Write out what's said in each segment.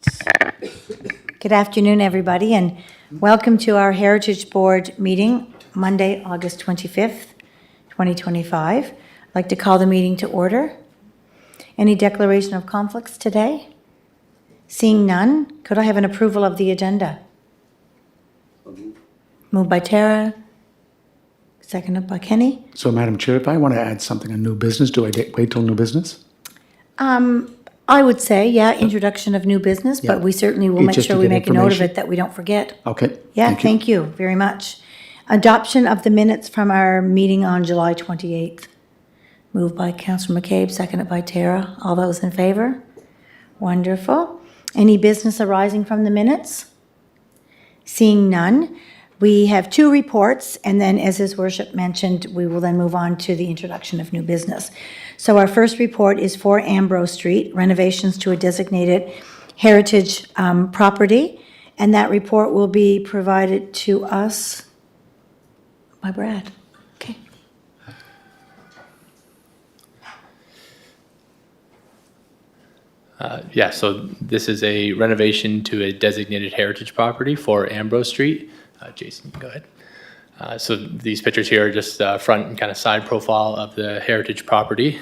right. Good afternoon, everybody, and welcome to our Heritage Board meeting, Monday, August 25th, 2025. I'd like to call the meeting to order. Any declaration of conflicts today? Seeing none, could I have an approval of the agenda? Moved by Tara, seconded by Kenny. So, Madam Chair, if I want to add something on new business, do I wait till new business? I would say, yeah, introduction of new business, but Yeah. we certainly will It's make just sure to we get make a note of information. it that we don't forget. Okay. Yeah, thank you very much. Adoption of the minutes from our meeting on July 28th. Moved by Councillor McCabe, seconded by Tara. All those in favor? Wonderful. Any business arising from the minutes? Seeing none, we have two reports, and then, as His Worship mentioned, we will then move on to the introduction of new business. So our first report is for Ambrose Street, renovations to a designated heritage property, and that report will be provided to us by Brad. Okay. Yeah, so this is a renovation to a designated heritage property for Ambrose Street. Jason, you can go ahead. So these pictures here are just front and kind of side profile of the heritage property.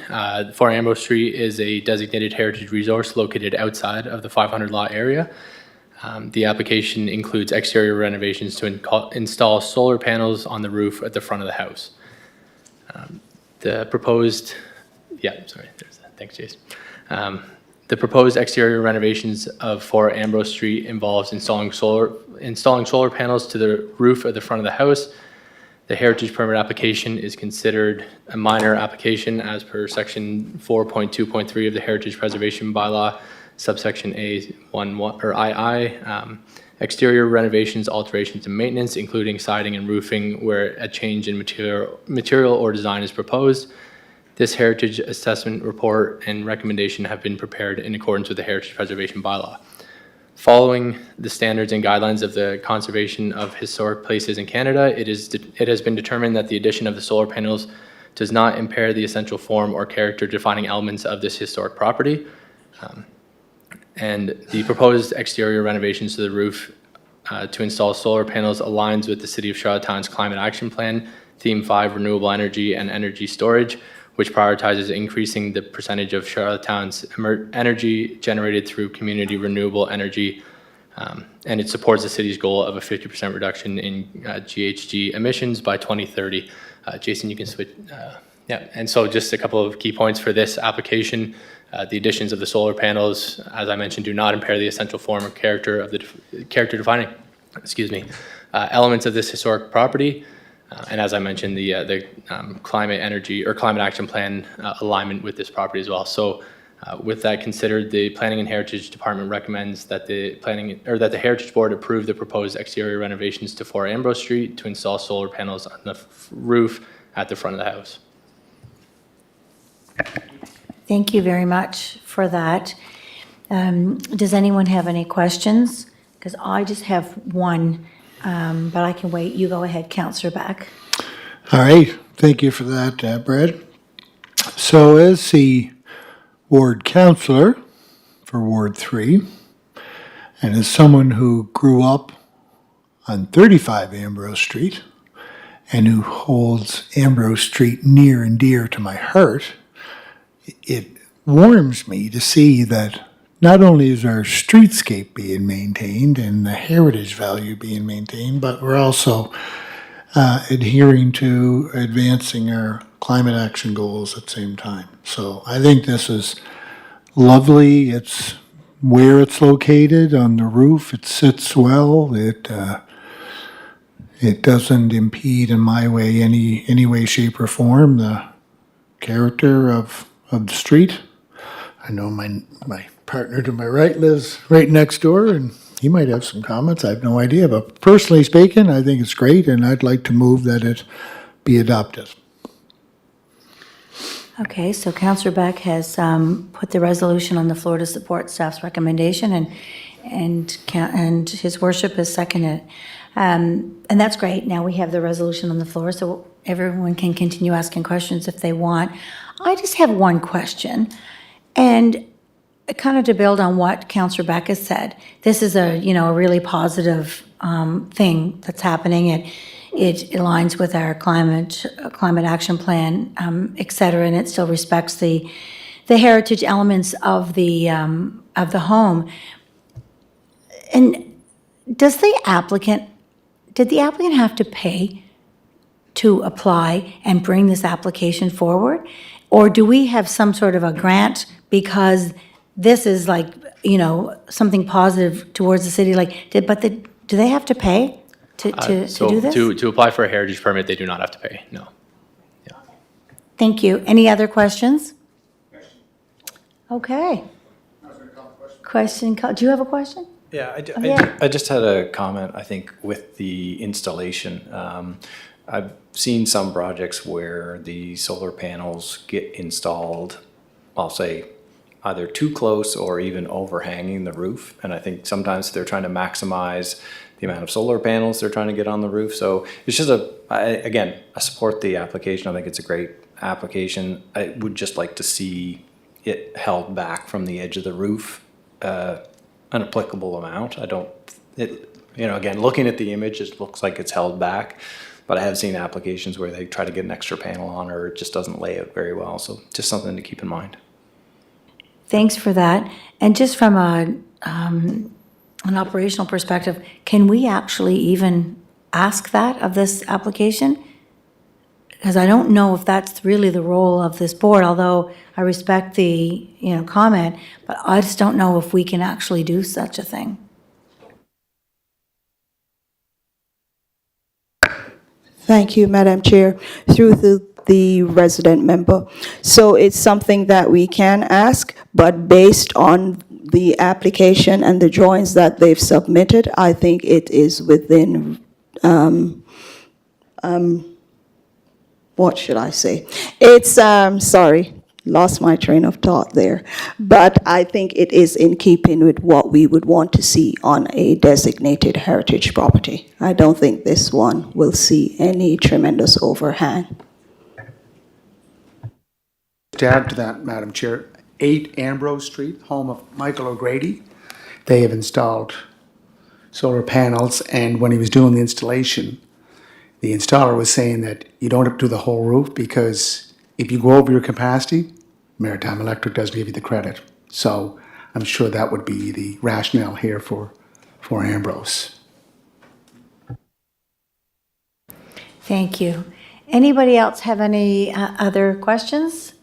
For Ambrose Street is a designated heritage resource located outside of the 500 lot area. The application includes exterior renovations to install solar panels on the roof at the front of the house. Thanks, Jason. The proposed exterior renovations for Ambrose Street involves installing solar panels to the roof of the front of the house. The heritage permit application is considered a minor application as per section 4.2.3 of the Heritage Preservation Bylaw, subsection A11 or II. Exterior renovations, alterations, and maintenance, including siding and roofing, where a change in material or design is proposed. This heritage assessment report and recommendation have been prepared in accordance with the Heritage Preservation Bylaw. Following the standards and guidelines of the Conservation of Historic Places in Canada, it has been determined that the addition of the solar panels does not impair the essential form or character defining elements of this historic property. And the proposed exterior renovations to the roof to install solar panels aligns with the City of Charlottetown's Climate Action Plan, Theme 5, Renewable Energy and Energy Storage, which prioritizes increasing the percentage of Charlottetown's energy generated through community renewable energy, and it supports the city's goal of a 50% reduction in GHG emissions by 2030. Jason, you can switch. Yeah, and so just a couple of key points for this application. The additions of the solar panels, as I mentioned, do not impair the essential form or character of the character defining, elements of this historic property. And as I mentioned, the climate energy or climate action plan alignment with this property as well. So with that considered, the Planning and Heritage Department recommends that the Heritage Board approve the proposed exterior renovations to 4 Ambrose Street to install solar panels on the roof at the front of the house. Thank you very much for that. Does anyone have any questions? Because I just have one. But I can wait. You go ahead, Councillor Back. All right, thank you for that, Brad. So as the ward councillor for Ward 3, and as someone who grew up on 35 Ambrose Street, and who holds Ambrose Street near and dear to my heart, it warms me to see that not only is our streetscape being maintained and the heritage value being maintained, but we're also adhering to advancing our climate action goals at the same time. So I think this is lovely. It's where it's located on the roof. It sits well. It doesn't impede in my way, any way, shape, or form the character of the street. I know my partner to my right lives right next door, and he might have some comments. I have no idea. But personally speaking, I think it's great, and I'd like to move that it be adopted. Okay, so Councillor Beck has put the resolution on the floor to support staff's recommendation, and His Worship has seconded it. And that's great. Now we have the resolution on the floor, so everyone can continue asking questions if they want. I just have one question, and kind of to build on what Councillor Beck has said, this is a, a really positive thing that's happening. It aligns with our climate action plan, et cetera, and it still respects the heritage elements of the home. And did the applicant have to pay to apply and bring this application forward? Or do we have some sort of a grant because this is like, something positive towards the city? Do they have to pay to do this? To apply for a heritage permit, they do not have to pay, no. Thank you. Any other questions? Okay. Do you have a question? Yeah, Yeah. I just had a comment, I think, with the installation. I've seen some projects where the solar panels get installed, I'll say, either too close or even overhanging the roof. And I think sometimes they're trying to maximize the amount of solar panels they're trying to get on the roof. So it's just again, I support the application. I think it's a great application. I would just like to see it held back from the edge of the roof, an applicable amount. Again, looking at the image, it looks like it's held back, but I have seen applications where they try to get an extra panel on, or it just doesn't lay out very well. So just something to keep in mind. Thanks for that. And just from an operational perspective, can we actually even ask that of this application? Because I don't know if that's really the role of this board, although I respect the, comment, but I just don't know if we can actually do such a thing. Thank you, Madam Chair. Through the resident member. So it's something that we can ask, but based on the application and the drawings that they've submitted, I think it is within, what should I say? It's, sorry, lost my train of thought there. But I think it is in keeping with what we would want to see on a designated heritage property. I don't think this one will see any tremendous overhang. To add to that, Madam Chair, 8 Ambrose Street, home of Michael O'Grady, they have installed solar panels, and when he was doing the installation, the installer was saying that you don't have to do the whole roof because if you go over your capacity, Maritime Electric doesn't give you the credit. So I'm sure that would be the rationale here for Ambrose. Thank you. Anybody else have any other questions?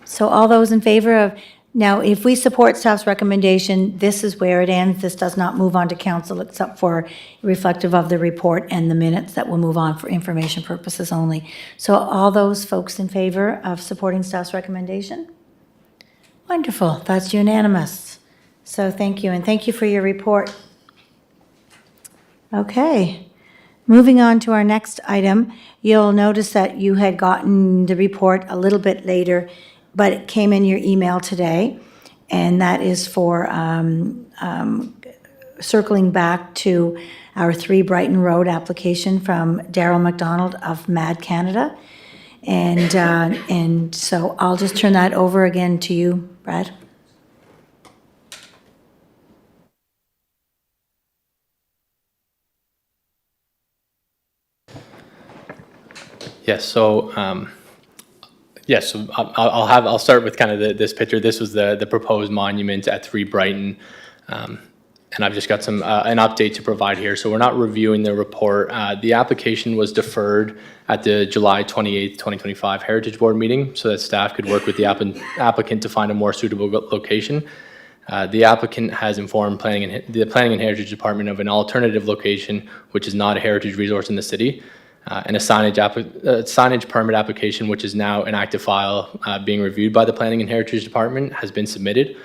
So all those in favor of, now, if we support staff's recommendation, this is where it ends. This does not move on to council except for reflective of the report and the minutes that will move on for information purposes only. So all those folks in favor of supporting staff's recommendation? Wonderful, that's unanimous. So thank you, and thank you for your report. Okay, moving on to our next item. You'll notice that you had gotten the report a little bit later, but it came in your email today, and that is for circling back to our 3 Brighton Road application from Daryl McDonald of Mad Canada. And so I'll just turn that over again to you, Brad. Yes, so I'll start with kind of this picture. This was the proposed monument at 3 Brighton, and I've just got some an update to provide here. So we're not reviewing the report. The application was deferred at the July 28th, 2025 Heritage Board meeting, so that staff could work with the applicant to find a more suitable location. The applicant has informed the Planning and Heritage Department of an alternative location, which is not a heritage resource in the city. And a signage permit application, which is now an active file being reviewed by the Planning and Heritage Department, has been submitted.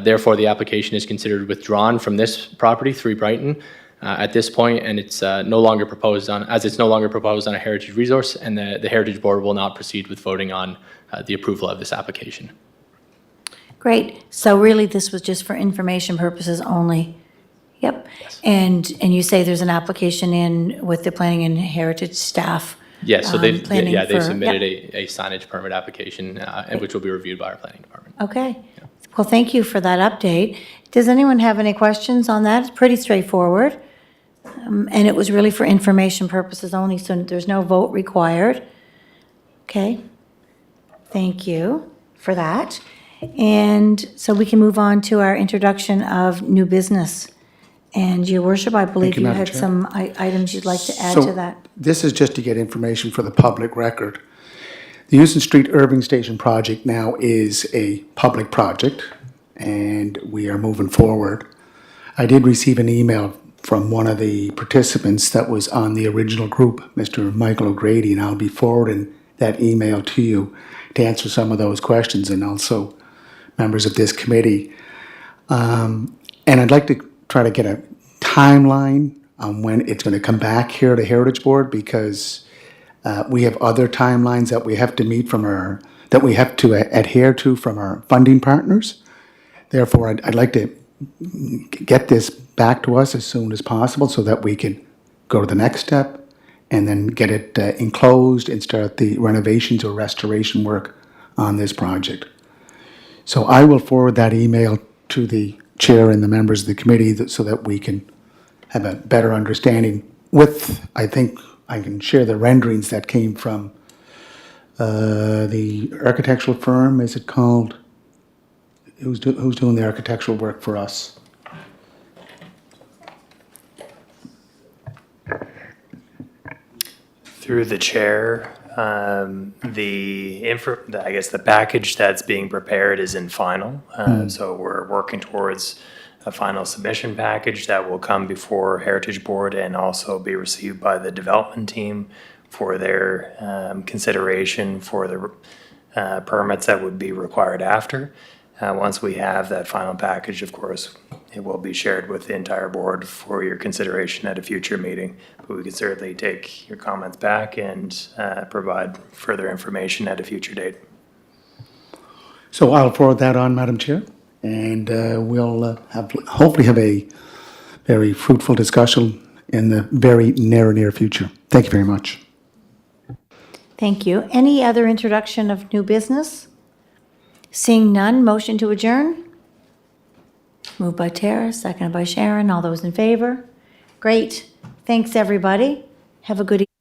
Therefore, the application is considered withdrawn from this property, 3 Brighton, at this point, and it's no longer proposed on a heritage resource, and the Heritage Board will not proceed with voting on the approval of this application. Great. So really, this was just for information purposes only. Yep. Yes. And you say there's an application in with the Planning and Heritage staff? Yes, so they planning submitted yep. a signage permit application, and which will be reviewed by our planning department. Okay. Well, thank you for that update. Does anyone have any questions on that? It's pretty straightforward. And it was really for information purposes only, so there's no vote required. Okay. Thank you for that. And so we can move on to our introduction of new business. And Your Worship, I believe you, you Madam had Chair. some items you'd like to add So to that. This is just to get information for the public record. The Houston Street Irving Station project now is a public project, and we are moving forward. I did receive an email from one of the participants that was on the original group, Mr. Michael O'Grady, and I'll be forwarding that email to you to answer some of those questions, and also members of this committee. And I'd like to try to get a timeline on when it's going to come back here to Heritage Board, because we have other timelines that we have to meet that we have to adhere to from our funding partners. Therefore, I'd like to get this back to us as soon as possible so that we can go to the next step and then get it enclosed and start the renovations or restoration work on this project. So I will forward that email to the chair and the members of the committee so that we can have a better understanding with, I think I can share the renderings that came from the architectural firm, is it called? Who's doing the architectural work for us? Through the chair, I guess the package that's being prepared is in final. So we're working towards a final submission package that will come before Heritage Board and also be received by the development team for their consideration for the permits that would be required after. Once we have that final package, of course, it will be shared with the entire board for your consideration at a future meeting. But we can certainly take your comments back and provide further information at a future date. So I'll forward that on, Madam Chair, and we'll hopefully have a very fruitful discussion in the very near future. Thank you very much. Thank you. Any other introduction of new business? Seeing none, motion to adjourn? Moved by Tara, seconded by Sharon. All those in favor? Great. Thanks, everybody. Have a good evening.